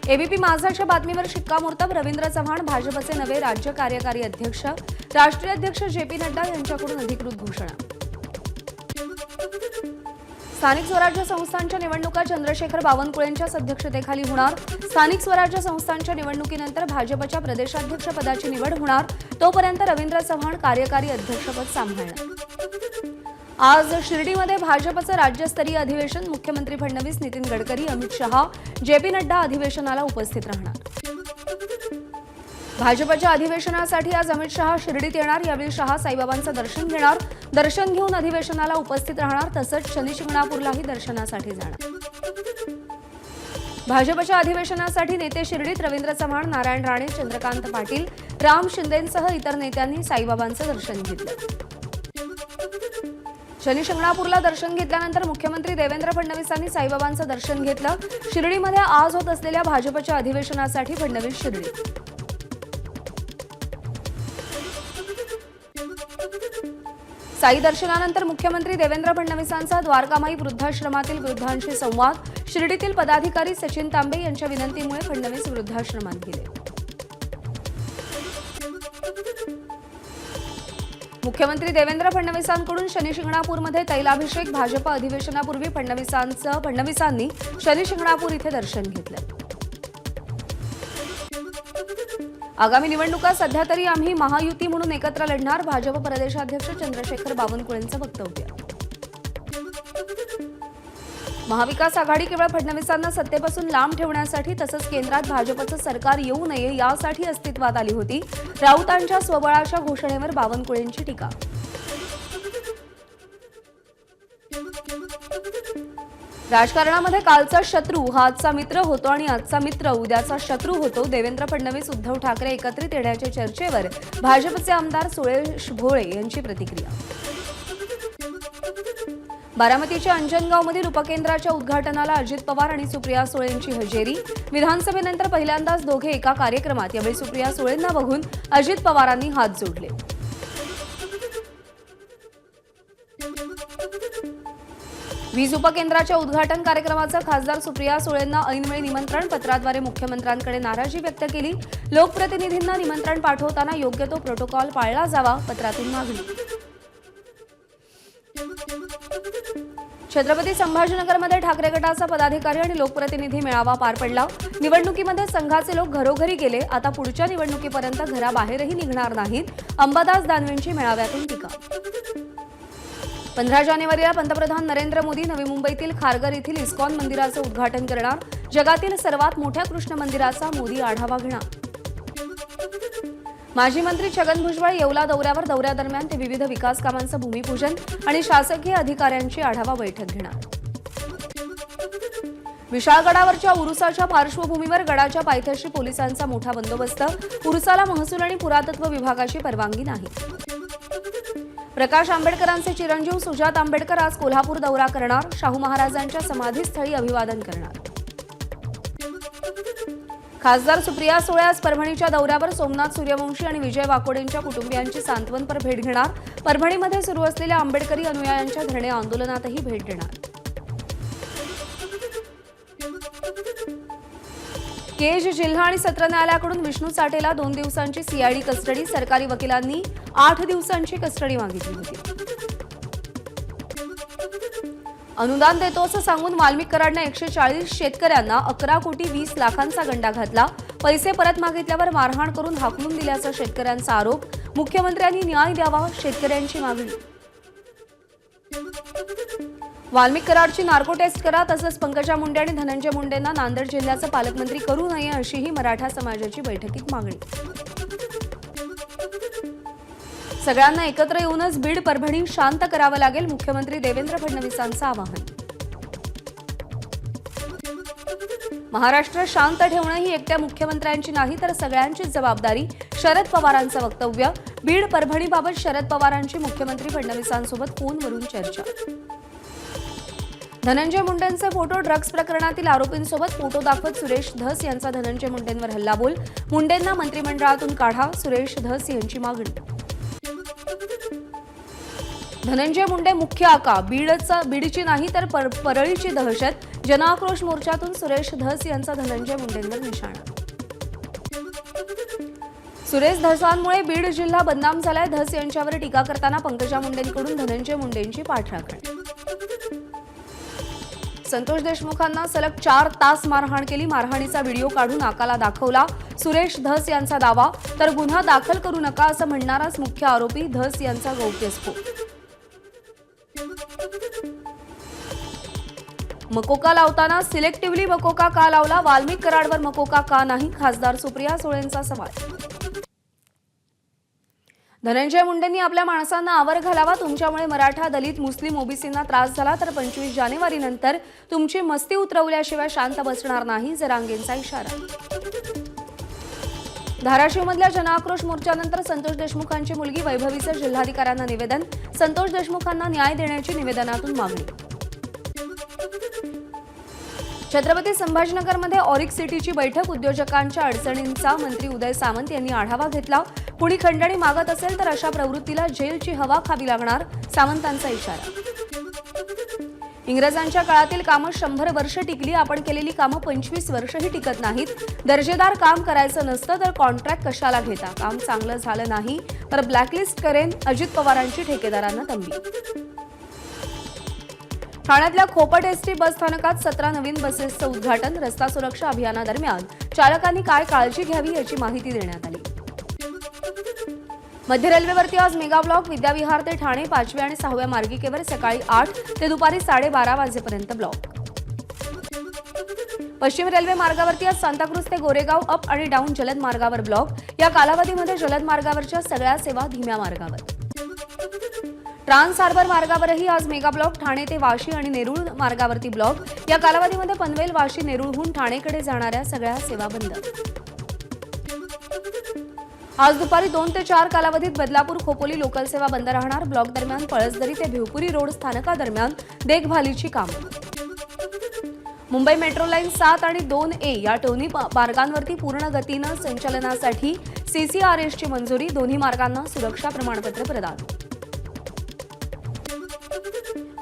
ABP माझाच्या बातमीवर शिक्कामोर्तब रवींद्र चव्हाण भाजपचे नवे राज्य कार्यकारी अध्यक्ष राष्ट्रीय अध्यक्ष जेपी नड्डा यांच्याकडून अधिकृत घोषणा। स्थानिक स्वराज्य संस्थांच्या निवडणुका चंद्रशेखर बावनकुळेंच्या अध्यक्षतेखाली होणार। स्थानिक स्वराज्य संस्थांच्या निवडणुकीनंतर भाजपच्या प्रदेशाध्यक्षपदाची निवड होणार। तोपर्यंत रवींद्र चव्हाण कार्यकारी अध्यक्षपद सांभाळणार। आज शिर्डीमध्ये भाजपचं राज्यस्तरीय अधिवेशन। मुख्यमंत्री फडणवीस, नितीन गडकरी, अमित शहा, जेपी नड्डा अधिवेशनाला उपस्थित राहणार। भाजपच्या अधिवेशनासाठी आज अमित शहा शिर्डीत येणार। यावेळी शहा साईबाबांचं दर्शन घेणार। दर्शन घेऊन अधिवेशनाला उपस्थित राहणार। तसंच शनिशिंगणापूरलाही दर्शनासाठी जाणार। भाजपच्या अधिवेशनासाठी नेते शिर्डीत रवींद्र चव्हाण, नारायण राणे, चंद्रकांत पाटील, राम शिंदेंसह इतर नेत्यांनी साईबाबांचं दर्शन घेतलं। शनिशिंगणापूरला दर्शन घेतल्यानंतर मुख्यमंत्री देवेंद्र फडणवीसांनी साईबाबांचं दर्शन घेतलं। शिर्डीमध्ये आज होत असलेल्या भाजपच्या अधिवेशनासाठी फडणवीस शिर्डी। साई दर्शनानंतर मुख्यमंत्री देवेंद्र फडणवीसांचा द्वारकामाई वृद्धाश्रमातील वृद्धांशी संवाद। शिर्डीतील पदाधिकारी सचिन तांबे यांच्या विनंतीमुळे फडणवीस वृद्धाश्रमात गेले। मुख्यमंत्री देवेंद्र फडणवीसांकडून शनिशिंगणापूरमध्ये तैलाभिषेक। भाजप अधिवेशनापूर्वी फडणवीसांनी शनिशिंगणापूर इथे दर्शन घेतलं। आगामी निवडणुका सध्या तरी आम्ही महायुती म्हणून एकत्र लढणार। भाजप प्रदेशाध्यक्ष चंद्रशेखर बावनकुळेंचं वक्तव्य। महाविकास आघाडी केवळ फडणवीसांना सत्तेपासून लांब ठेवण्यासाठी तसंच केंद्रात भाजपचं सरकार येऊ नये यासाठी अस्तित्वात आली होती। राऊतांच्या स्वबळाच्या घोषणेवर बावनकुळेंची टीका। राजकारणामध्ये कालचा शत्रू हा आजचा मित्र होतो आणि आजचा मित्र उद्याचा शत्रू होतो। देवेंद्र फडणवीस, उद्धव ठाकरे एकत्रित येण्याच्या चर्चेवर भाजपचे आमदार सुरेश भोळे यांची प्रतिक्रिया। बारामतीच्या अंजनगावमधील उपकेंद्राच्या उद्घाटनाला अजित पवार आणि सुप्रिया सुळेंची हजेरी। विधानसभेनंतर पहिल्यांदाच दोघे एका कार्यक्रमात। यावेळी सुप्रिया सुळेंना बघून अजित पवारांनी हात जोडले। वीज उपकेंद्राच्या उद्घाटन कार्यक्रमाचं खासदार सुप्रिया सुळेंना ऐनवेळी निमंत्रण। पत्राद्वारे मुख्यमंत्र्यांकडे नाराजी व्यक्त केली। लोकप्रतिनिधींना निमंत्रण पाठवताना योग्य तो प्रोटोकॉल पाळला जावा, पत्रातून मागणी। छत्रपती संभाजीनगरमध्ये ठाकरे गटाचा पदाधिकारी आणि लोकप्रतिनिधी मेळावा पार पडला। निवडणुकीमध्ये संघाचे लोक घरोघरी गेले। आता पुढच्या निवडणुकीपर्यंत घराबाहेरही निघणार नाहीत। अंबादास दानवेंची मेळाव्यातून टीका। 15 जानेवारीला पंतप्रधान नरेंद्र मोदी नवी मुंबईतील खारघर येथील इस्कॉन मंदिराचं उद्घाटन करणार। जगातील सर्वात मोठ्या कृष्ण मंदिराचा मोदी आढावा घेणार। माजी मंत्री छगन भुजबळ येवला दौऱ्यादरम्यान ते विविध विकास कामांचं भूमिपूजन आणि शासकीय अधिकाऱ्यांची आढावा बैठक घेणार। विशाळगडावरच्या उरुसाच्या पार्श्वभूमीवर गडाच्या पायथ्याशी पोलिसांचा मोठा बंदोबस्त। उरुसाला महसूल आणि पुरातत्व विभागाची परवानगी नाही। प्रकाश आंबेडकरांचे चिरंजीव सुजात आंबेडकर आज कोल्हापूर दौरा करणार। शाहू महाराजांच्या समाधीस्थळी अभिवादन करणार। खासदार सुप्रिया सुळे आज परभणीच्या दौऱ्यावर। सोमनाथ सूर्यवंशी आणि विजय वाकोडेंच्या कुटुंबियांची सांत्वनपर भेट घेणार। परभणीमध्ये सुरू असलेल्या आंबेडकरी अनुयायांच्या धरणे आंदोलनातही भेट देणार। केज जिल्हा आणि सत्र न्यायालयाकडून विष्णू साठेला 2 दिवसांची सीआयडी कस्टडी। सरकारी वकिलांनी 8 दिवसांची कस्टडी मागितली होती। अनुदान देतो असं सांगून वाल्मिक कराडनं 140 शेतकऱ्यांना 11 कोटी 20 लाखांचा गंडा घातला। पैसे परत मागितल्यावर मारहाण करून हाकलून दिल्याचा शेतकऱ्यांचा आरोप। मुख्यमंत्र्यांनी न्याय द्यावा, शेतकऱ्यांची मागणी। वाल्मिक कराडची नार्को टेस्ट करा, तसंच पंकजा मुंडे आणि धनंजय मुंडेंना नांदेड जिल्ह्याचं पालकमंत्री करू नये अशीही मराठा समाजाची बैठकीत मागणी। सगळ्यांना एकत्र येऊनच बीड परभणी शांत करावं लागेल, मुख्यमंत्री देवेंद्र फडणवीसांचं आवाहन। महाराष्ट्र शांत ठेवणं ही एकट्या मुख्यमंत्र्यांची नाही तर सगळ्यांचीच जबाबदारी, शरद पवारांचं वक्तव्य। बीड परभणीबाबत शरद पवारांची मुख्यमंत्री फडणवीसांसोबत फोनवरून चर्चा। धनंजय मुंडेंचे फोटो ड्रग्ज प्रकरणातील आरोपींसोबत फोटो दाखवत सुरेश धस यांचा धनंजय मुंडेंवर हल्लाबोल। मुंडेंना मंत्रिमंडळातून काढा, सुरेश धस यांची मागणी। धनंजय मुंडे मुख्य आका, बीडची नाही तर परळीची दहशत। जनआक्रोश मोर्चातून सुरेश धस यांचा धनंजय मुंडेंवर निशाणा. सुरेश धसांमुळे बीड जिल्हा बदनाम झालाय. धस यांच्यावर टीका करताना पंकजा मुंडेंकडून धनंजय मुंडेंची पाठराखण. संतोष देशमुखांना सलग 4 तास मारहाण केली. मारहाणीचा व्हिडिओ काढून नाकाला दाखवला. सुरेश धस यांचा दावा, तर गुन्हा दाखल करू नका असं म्हणणाराच मुख्य आरोपी धस यांचा गौप्यस्फोट. मकोका लावताना सिलेक्टिव्हली मकोका का लावला? वाल्मिक कराडवर मकोका का नाही? खासदार सुप्रिया सुळेंचा सवाल. धनंजय मुंडेंनी आपल्या माणसांना आवर घालावा. तुमच्यामुळे मराठा, दलित, मुस्लिम, ओबीसींना त्रास झाला तर 25 जानेवारीनंतर तुमची मस्ती उतरवल्याशिवाय शांत बसणार नाही, जरांगेंचा इशारा. धाराशिवमधल्या जनआक्रोश मोर्चानंतर संतोष देशमुखांची मुलगी वैभवीचं जिल्हाधिकाऱ्यांना निवेदन. संतोष देशमुखांना न्याय देण्याची निवेदनातून मागणी. छत्रपती संभाजीनगरमध्ये ऑरिक सिटीची बैठक. उद्योजकांच्या अडचणींचा मंत्री उदय सामंत यांनी आढावा घेतला. कुणी खंडणी मागत असेल तर अशा प्रवृत्तीला जेलची हवा खावी लागणार, सामंतांचा इशारा. इंग्रजांच्या काळातील कामं 100 वर्ष टिकली. आपण केलेली कामं 25 वर्षही टिकत नाहीत. दर्जेदार काम करायचं नसतं तर कॉन्ट्रॅक्ट कशाला घेता? काम चांगलं झालं नाही तर ब्लॅकलिस्ट करेन, अजित पवारांची ठेकेदारांना तंबी. ठाण्यातल्या खोपट एसटी बस स्थानकात 17 नवीन बसेसचं उद्घाटन. रस्ता सुरक्षा अभियानादरम्यान चालकांनी काय काळजी घ्यावी याची माहिती देण्यात आली. मध्य रेल्वेवरती आज मेगा ब्लॉक. विद्याविहार ते ठाणे 5व्या आणि 6व्या मार्गिकेवर सकाळी 8 ते दुपारी 12:30 वाजेपर्यंत ब्लॉक. पश्चिम रेल्वे मार्गावरती आज सांताक्रूज ते गोरेगाव अप आणि डाऊन जलद मार्गावर ब्लॉक. या कालावधीमध्ये जलद मार्गावरच्या सगळ्या सेवा धीम्या मार्गावर. ट्रान्स हार्बर मार्गावरही आज मेगा ब्लॉक. ठाणे ते वाशी आणि नेरूळ मार्गावरती ब्लॉक. या कालावधीमध्ये पनवेल, वाशी, नेरूळहून ठाणेकडे जाणाऱ्या सगळ्या सेवा बंद. आज दुपारी 2 ते 4 कालावधीत बदलापूर खोपोली लोकल सेवा बंद राहणार. ब्लॉक दरम्यान पळसदरी ते भिवपुरी रोड स्थानकादरम्यान देखभालीची कामं. मुंबई मेट्रो लाईन 7 आणि 2A या दोन्ही मार्गांवरती पूर्ण गतीनं संचालनासाठी CCRSची मंजुरी. दोन्ही मार्गांना सुरक्षा प्रमाणपत्र प्रदान.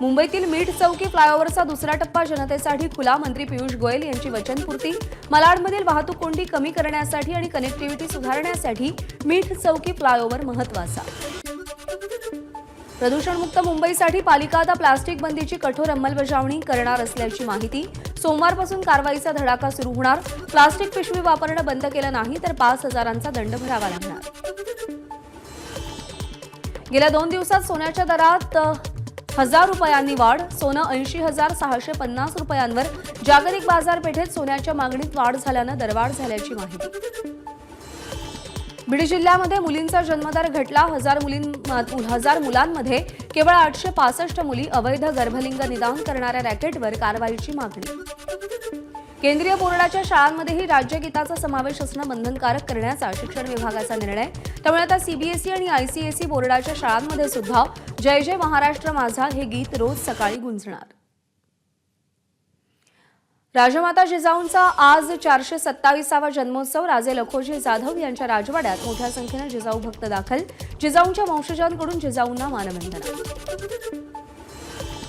मुंबईतील मीठ चौकी फ्लायओव्हरचा दुसरा टप्पा जनतेसाठी खुला. मंत्री पियुष गोयल यांची वचनपूर्ती. मालाडमधील वाहतूक कोंडी कमी करण्यासाठी आणि कनेक्टिव्हिटी सुधारण्यासाठी मीठ चौकी फ्लायओव्हर महत्त्वाचा. प्रदूषणमुक्त मुंबईसाठी पालिका आता प्लास्टिक बंदीची कठोर अंमलबजावणी करणार असल्याची माहिती. सोमवारपासून कारवाईचा धडाका सुरू होणार. प्लास्टिक पिशवी वापरणं बंद केलं नाही तर 5,000चा दंड भरावा लागणार. गेल्या 2 दिवसात सोन्याच्या दरात 1,000 रुपयांनी वाढ. सोनं 80,650 रुपयांवर. जागतिक बाजारपेठेत सोन्याच्या मागणीत वाढ झाल्यानं दरवाढ झाल्याची माहिती. बीड जिल्ह्यामध्ये मुलींचा जन्मदर घटला. 1,000 मुलांमध्ये केवळ 865 मुली. अवैध गर्भलिंग निदान करणाऱ्या रॅकेटवर कारवाईची मागणी. केंद्रीय बोर्डाच्या शाळांमध्येही राज्यगीताचा समावेश असणं बंधनकारक करण्याचा शिक्षण विभागाचा निर्णय. त्यामुळे आता CBSE आणि ICSE बोर्डाच्या शाळांमध्ये सुद्धा जय जय महाराष्ट्र माझा हे गीत रोज सकाळी गुंजणार. राजमाता जिजाऊंचा आज 427वा जन्मोत्सव. राजे लखोजी जाधव यांच्या राजवाड्यात मोठ्या संख्येनं जिजाऊ भक्त दाखल. जिजाऊंच्या वंशजांकडून जिजाऊंना मानवंदना.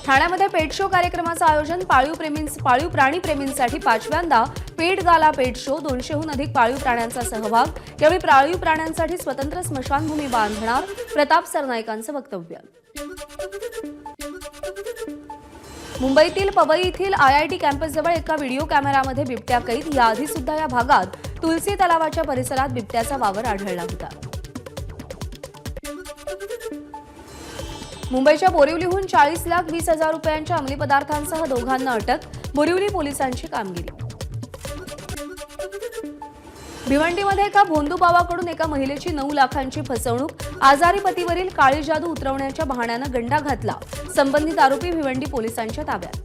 ठाण्यामध्ये पेट शो कार्यक्रमाचं आयोजन. पाळीव प्राणी प्रेमींसाठी 5व्यांदा पेट गाला पेट शो. 200हून अधिक पाळीव प्राण्यांचा सहभाग. यावेळी पाळीव प्राण्यांसाठी स्वतंत्र स्मशानभूमी बांधणार. प्रताप सरनाईकांचं वक्तव्य. मुंबईतील पवई येथील IIT कॅम्पसजवळ एका व्हिडिओ कॅमेरामध्ये बिबट्या कैद. याआधी सुद्धा या भागात तुलसी तलावाच्या परिसरात बिबट्याचा वावर आढळला होता. मुंबईच्या बोरिवलीहून 40,20,000 रुपयांच्या अंमली पदार्थांसह दोघांना अटक. बोरिवली पोलिसांची कामगिरी. भिवंडीमध्ये एका भोंदूबावाकडून एका महिलेची 9 लाखांची फसवणूक. आजारी पतीवरील काळी जादू उतरवण्याच्या बहाण्यानं गंडा घातला. संबंधित आरोपी भिवंडी पोलिसांच्या ताब्यात.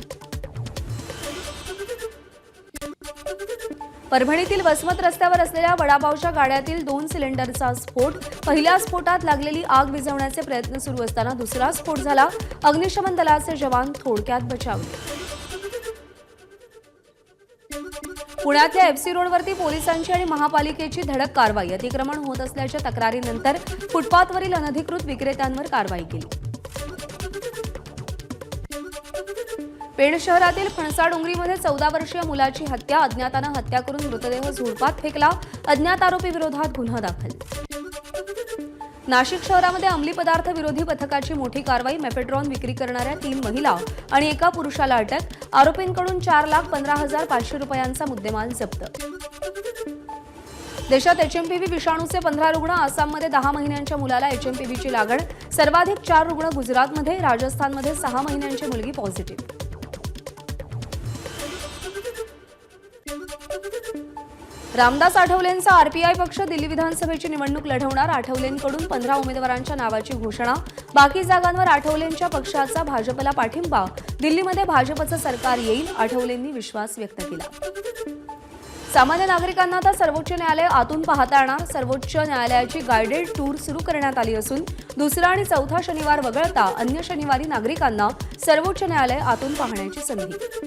परभणीतील वसमत रस्त्यावर असलेल्या वडापावच्या गाड्यातील 2 सिलेंडरचा स्फोट. पहिल्या स्फोटात लागलेली आग विझवण्याचे प्रयत्न सुरू असताना दुसरा स्फोट झाला. अग्निशमन दलाचे जवान थोडक्यात बचावले. पुण्यातल्या FC रोडवरती पोलिसांची आणि महापालिकेची धडक कारवाई. अतिक्रमण होत असल्याच्या तक्रारीनंतर फुटपाथवरील अनधिकृत विक्रेत्यांवर कारवाई केली. पेण शहरातील फणसाडोंगरीमध्ये 14 वर्षीय मुलाची हत्या, अज्ञातानं हत्या करून मृतदेह झुडपात फेकला, अज्ञात आरोपी विरोधात गुन्हा दाखल. नाशिक शहरामध्ये अंमली पदार्थ विरोधी पथकाची मोठी कारवाई, मेफेड्रॉन विक्री करणाऱ्या 3 महिला आणि एका पुरुषाला अटक, आरोपींकडून 4,15,500 रुपयांचा मुद्देमाल जप्त. देशात एचएमपीव्ही विषाणूचे 15 रुग्ण, आसाममध्ये 10 महिन्यांच्या मुलाला एचएमपीव्हीची लागण, सर्वाधिक 4 रुग्ण गुजरातमध्ये, राजस्थानमध्ये 6 महिन्यांची मुलगी पॉझिटिव्ह. रामदास आठवलेंचा आरपीआय पक्ष दिल्ली विधानसभेची निवडणूक लढवणार, आठवलेंकडून 15 उमेदवारांच्या नावाची घोषणा, बाकी जागांवर आठवलेंच्या पक्षाचा भाजपला पाठिंबा, दिल्लीमध्ये भाजपचं सरकार येईल, आठवलेंनी विश्वास व्यक्त केला. सामान्य नागरिकांना आता सर्वोच्च न्यायालय आतून पाहता येणार, सर्वोच्च न्यायालयाची गायडेड टूर सुरू करण्यात आली असून दुसरा आणि चौथा शनिवार वगळता अन्य शनिवारी नागरिकांना सर्वोच्च न्यायालय आतून पाहण्याची संधी.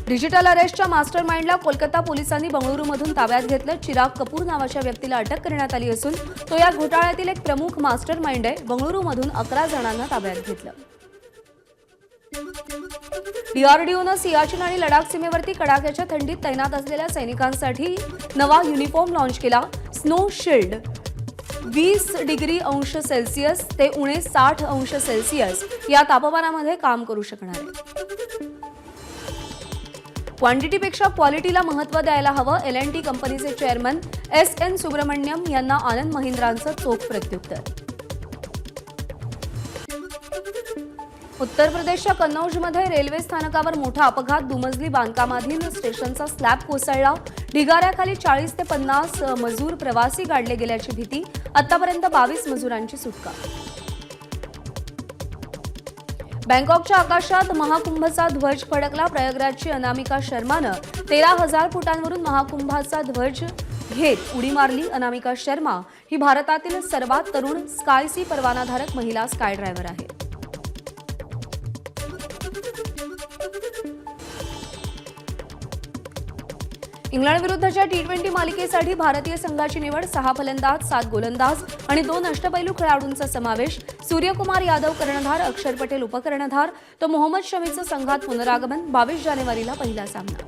डिजिटल अरेस्टच्या मास्टर माइंडला कोलकाता पोलिसांनी बंगळुरूमधून ताब्यात घेतलं. चिराग कपूर नावाच्या व्यक्तीला अटक करण्यात आली असून तो या घोटाळ्यातील एक प्रमुख मास्टर माइंड आहे. बंगळुरूमधून 11 जणांना ताब्यात घेतलं. डीआरडीओनं सियाचीन आणि लडाख सीमेवरती कडाक्याच्या थंडीत तैनात असलेल्या सैनिकांसाठी नवा युनिफॉर्म लॉन्च केला. स्नो शिल्ड 20°C ते उणे 60°C या तापमानामध्ये काम करू शकणार आहे. क्वांटिटीपेक्षा क्वालिटीला महत्त्व द्यायला हवं, L&T कंपनीचे चेअरमन S.N. सुब्रमण्यम यांना आनंद महिंद्रांचं चोख प्रत्युत्तर. उत्तर प्रदेशच्या कन्नौजमध्ये रेल्वे स्थानकावर मोठा अपघात, दुमजली बांधकामाधीन स्टेशनचा स्लॅब कोसळला, ढिगाऱ्याखाली 40 ते 50 मजूर प्रवासी गाडले गेल्याची भीती, आतापर्यंत 22 मजुरांची सुटका. बँकॉकच्या आकाशात महाकुंभचा ध्वज फडकला, प्रयागराजची अनामिका शर्मानं 13,000 फुटांवरून महाकुंभाचा ध्वज घेत उडी मारली. अनामिका शर्मा ही भारतातील सर्वात तरुण स्काय सी परवानाधारक महिला स्काय ड्रायव्हर आहे. इंग्लंड विरुद्धच्या T20 मालिकेसाठी भारतीय संघाची निवड, 6 फलंदाज, 7 गोलंदाज आणि 2 अष्टपैलू खेळाडूंचा समावेश. सूर्यकुमार यादव कर्णधार, अक्षर पटेल उपकर्णधार, तर मोहम्मद शमीचं संघात पुनरागमन. 22 जानेवारीला पहिला सामना.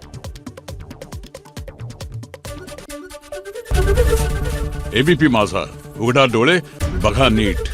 एबीपी माझा, उघडा डोळे बघा नीट.